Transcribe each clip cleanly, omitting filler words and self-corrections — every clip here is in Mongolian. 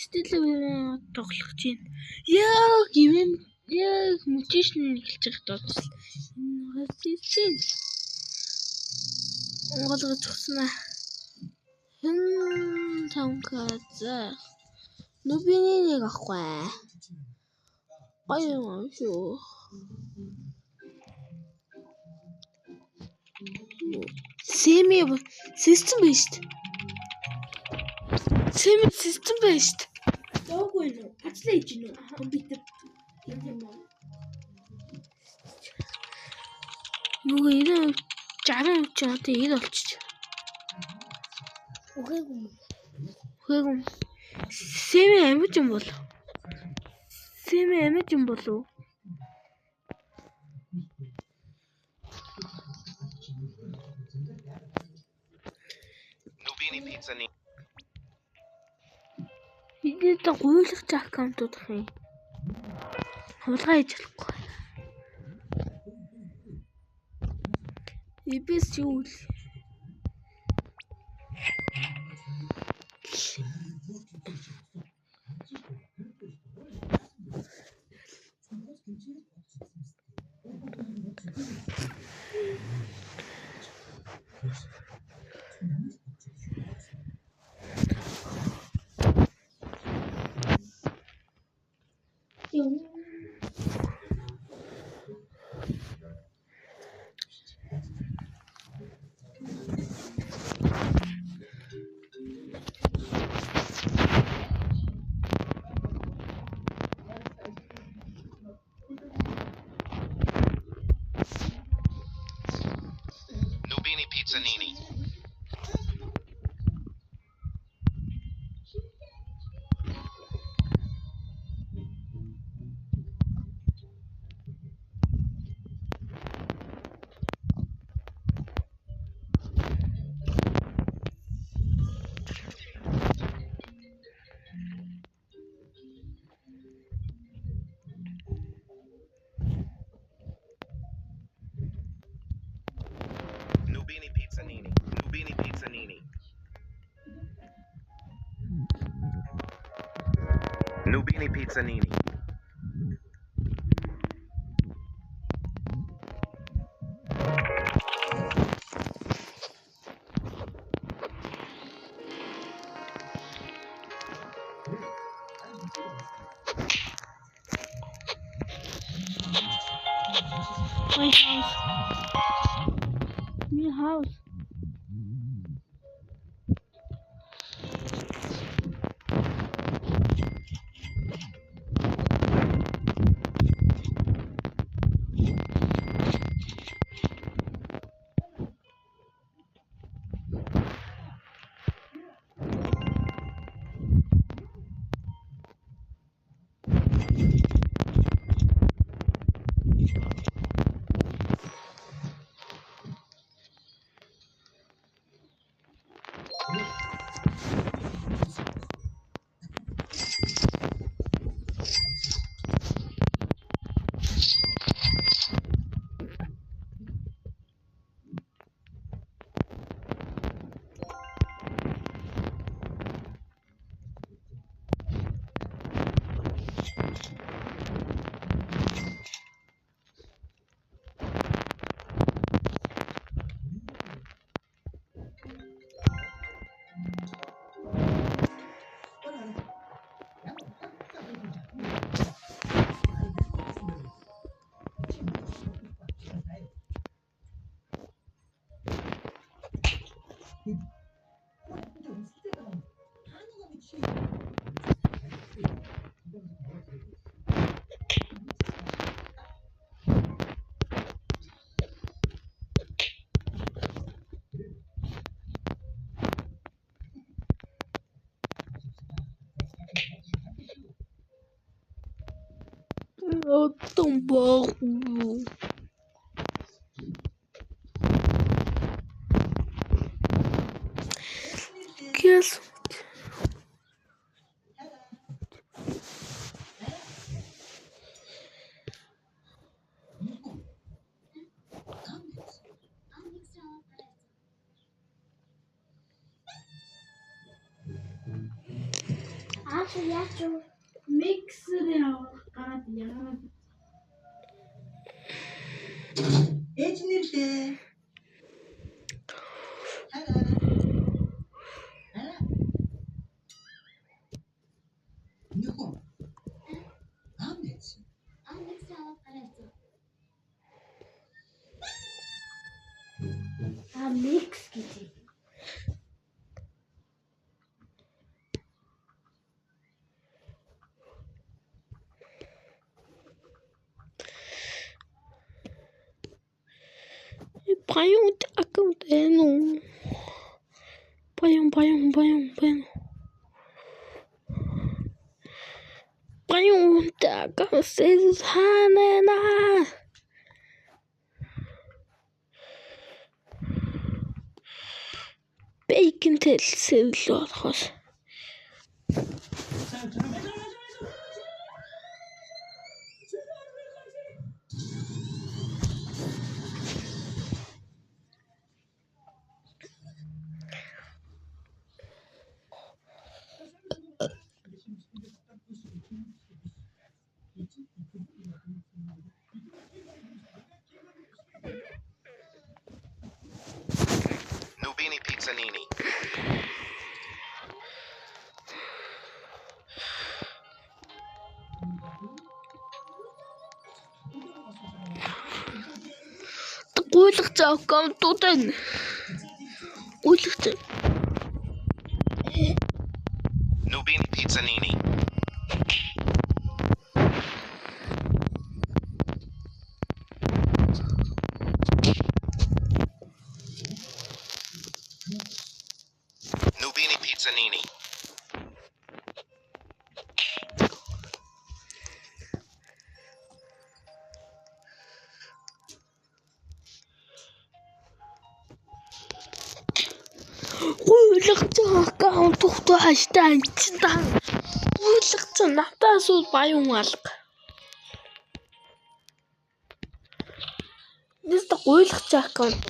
Стилээ тоглох чинь. Яг ивэн яг мужишн эхэлж байгаа дууцсан. Энэ хасчихин. Онголгож гиснаа. Танказа. Нүбиний нэг ахгүй. Гоё юм шүү. Семи систем биш. Семи систем биш. Доогүй нөө. Ажлаа хийж гинөө. Компьютер. юм уу? Нөгөө 60 ч одоо 90 болчих. Үхээгүй. Семи амьд юм бол. Семи амьд юм болов. Nubini pizza ni. Энд гуйлах аккаунтууд хий. Хулгай хийж болохгүй. Эбис юу вэ? Nubini pizza nini. Nubini pizza nini. Nubini pizza nini. Nubini pizza nini. My house. New house. Tão bom. Que isso? яач юу? Миксер гараад яагаад? Ээж нэрдээ. Нөхөн. Амнэс. Миксер гараад. Микс гэж. Баян аккаунт энэ. Баян. Баян аккаунт сэс ханана. Bacon тэлсэл болохоос. Nubini Pizzanini. Гуйлах аккаунтууд энэ. Гуйлах. Nubini Pizzanini. Nubini Pizzanini. Гуйлах аккаунтууд хаштаг читаа. Гуйлах надаас баян алга. Нэст гуйлах аккаунт.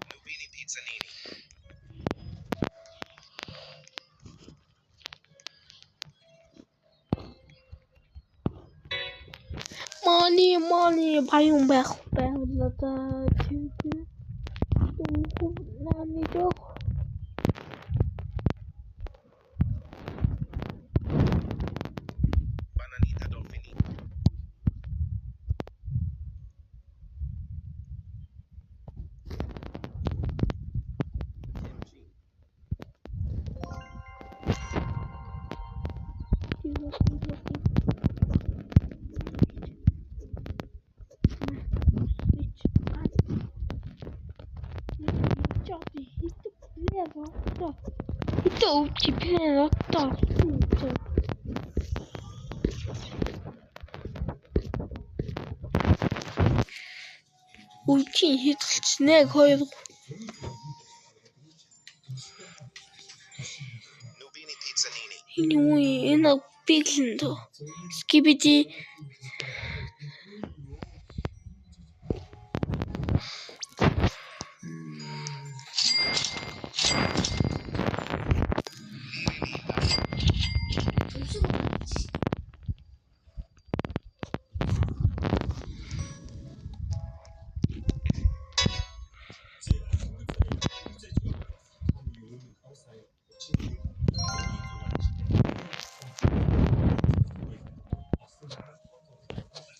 Nubini Pizzanini. Money баян байх байлаа тийм. Намидоо. Bananita Dolfini. Ito чипнэто. Үгүй хитэлцнэ хоёр. Nubini Pizzanini. Энэ биглэн то. Скибиди.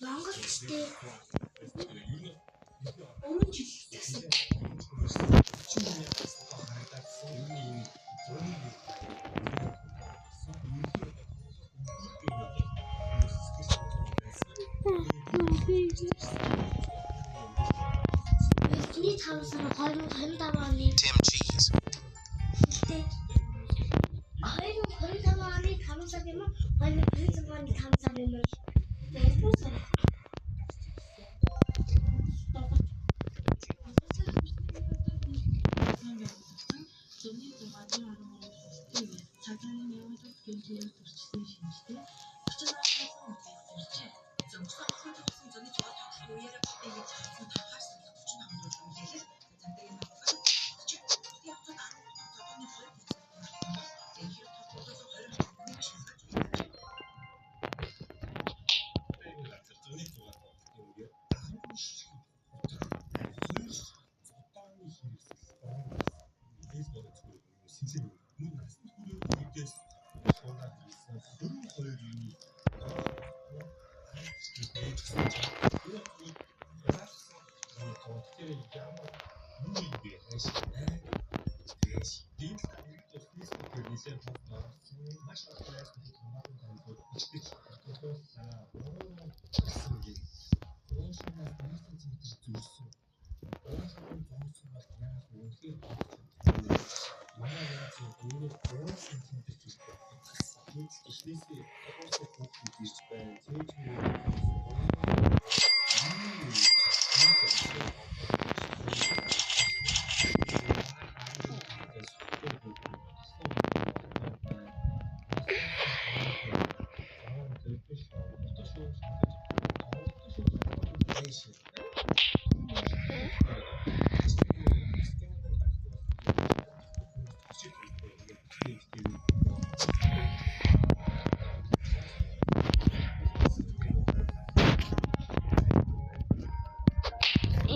Монголчтэй. Өмнө жил гэсэн. Бидний тавсаар 2025 оны Tim Cheese. 2025 оны 5 сар юм уу? 2025 оны 5 сар юм уу?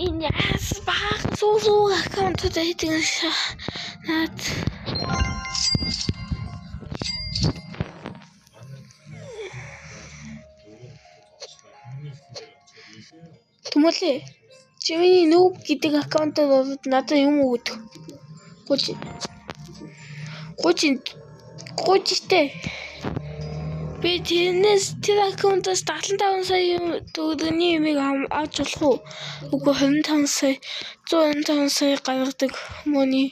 Энэ яас баахан суу аккаунтууд хийдэг наад Түмэлээ чимээ нүүб гэдэг аккаунтууд надад юм өгдөг. Гуйжтэй. Би тэр аккаунтаас 75 сая төгрөгийн юмыг авч болох уу? Үгүй 25 сая 125 сая гаргадаг money.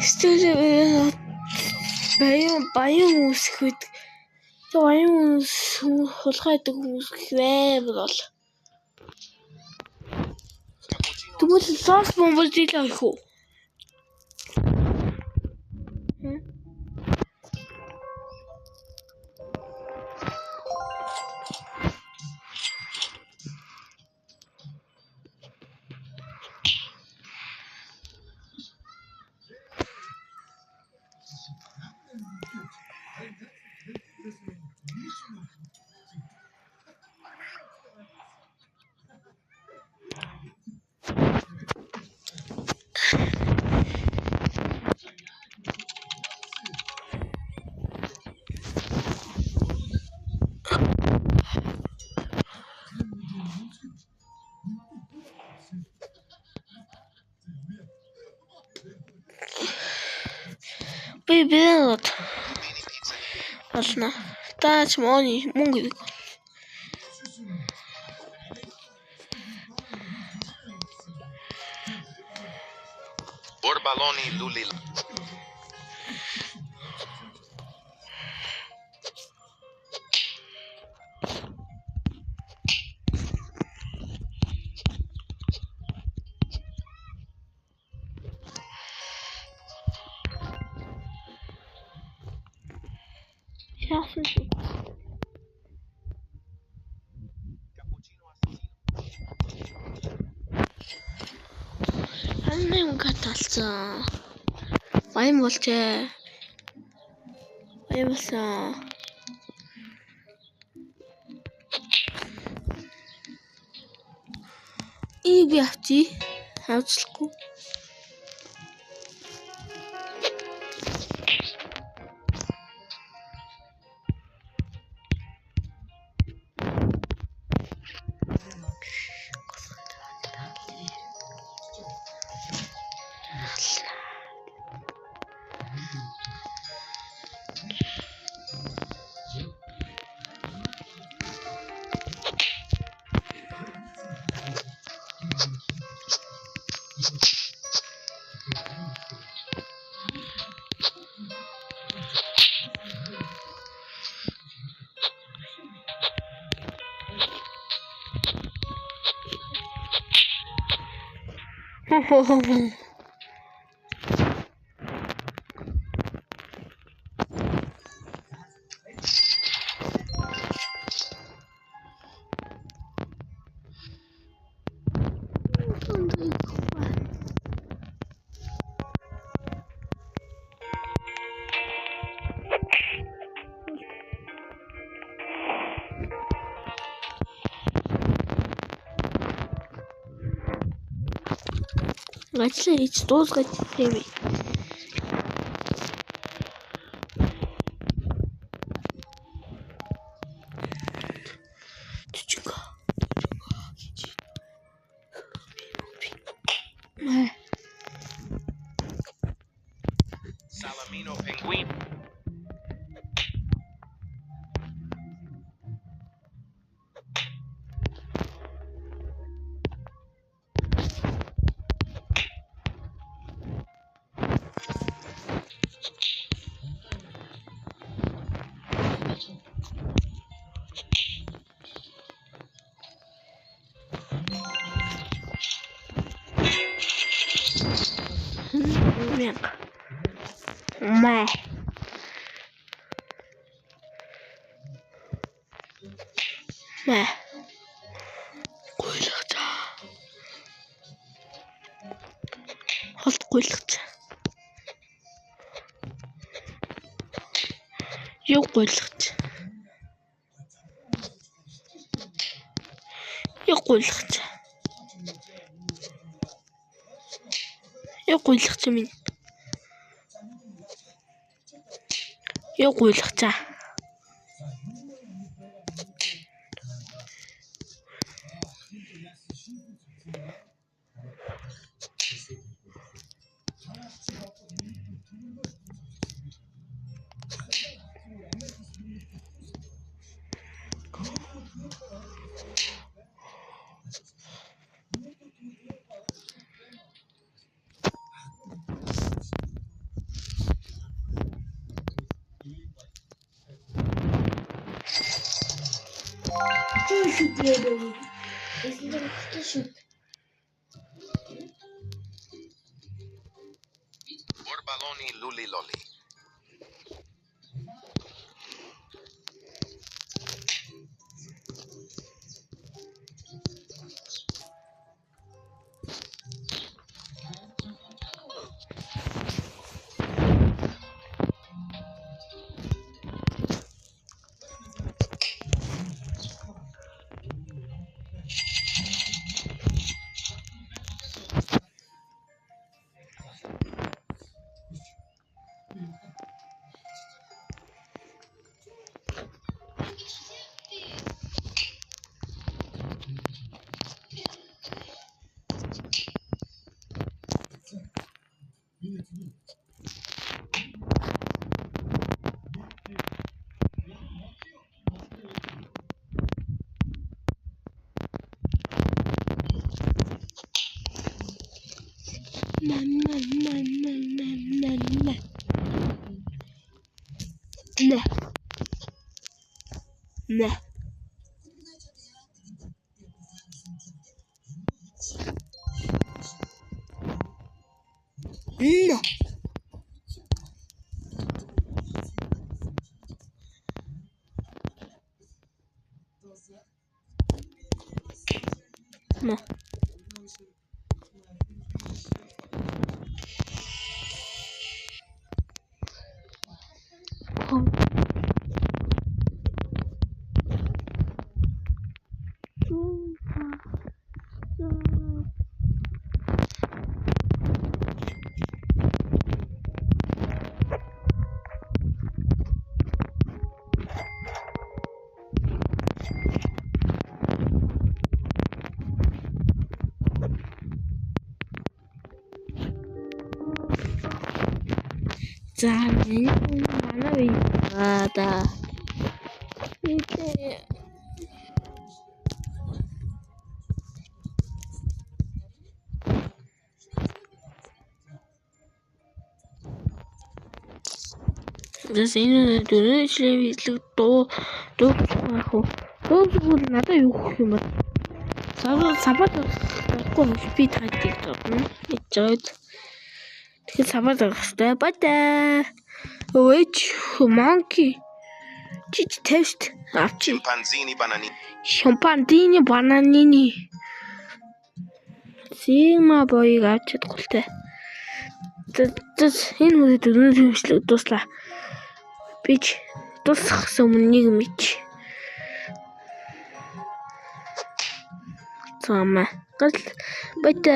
Студио баян үсгэд баян хулгайдаг хүмүүс гэвэ бол тэгвэл сос бомбол дийлэх үү? Бибиот Ална таач мони мөнгө Borbaloni Lulil. яасан шүү. Аннаа каталцсан. Баян болчээ. Баян болсон. Би авчлахгүй. Ажлаа хийж дуусгаж хэвээ. Мэ. Гуйлгаж. Холт гуйлгаж. Юу гуйлгаж. Юу гуйлгаж. Юу гуйлгаж минь. Юу гуйлгаж. Shoot baby. Isn't that a shoot? Orbaloni luli loli. Nah. No. No. За энэ манай видеода энэ дөрөвчлэн бичлэг дуу байх уу? Дуу надад юу гэх юм бэ? Сабад байхгүй би таадаг юм. Эцээд тэгэхээр сабад гарахтай бата. Өөч monkey. Чич тест авчи. Chimpanzini bananini. Сигма боёг авч чадахгүйтэй. Энэ үрээ дөрөв хэмжлэг дуслаа. Бич дуусгасан өмнө нэг мэд. Цаамаа. Гал бата.